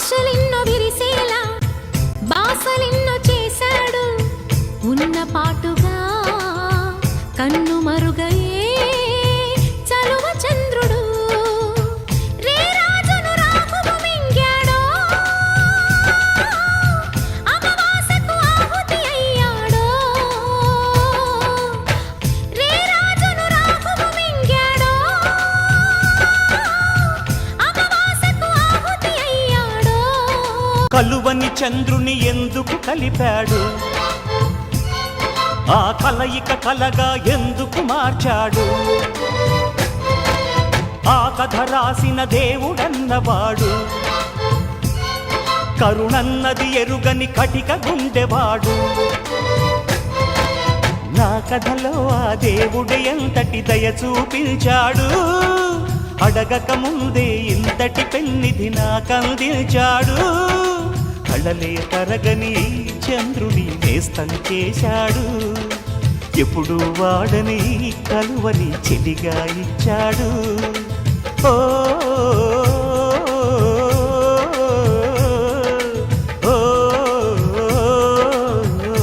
ఆశలెన్నో విరిసేలా బాసలెన్నో చేశాడు ఉన్న పాటుగా కన్ను మరుగయే చలువ చంద్రుడు రే రాజును రాకుము మింగాడో అమావాస్యకు ఆహుతి అయ్యాడో రే రాజును రాకుము మింగాడో అమావాస్యకు ఆహుతి అయ్యాడో కలువని చంద్రుని ఎందుకు కలిపాడు ఆ కలయిక కలగా ఎందుకు మార్చాడు ఆ కథ రాసిన దేవుడన్నవాడు కరుణన్నది ఎరుగని కటిక గుండెవాడు నా కథలో ఆ దేవుడు ఎంతటి దయ చూపించాడు అడగక ముందే ఇంతటి పెన్నిధి నాకందించాడు కళలే తరగని చంద్రుని నేస్తం చేశాడు ఎప్పుడు వాడని కలువని చెలిగా ఇచ్చాడు ఓ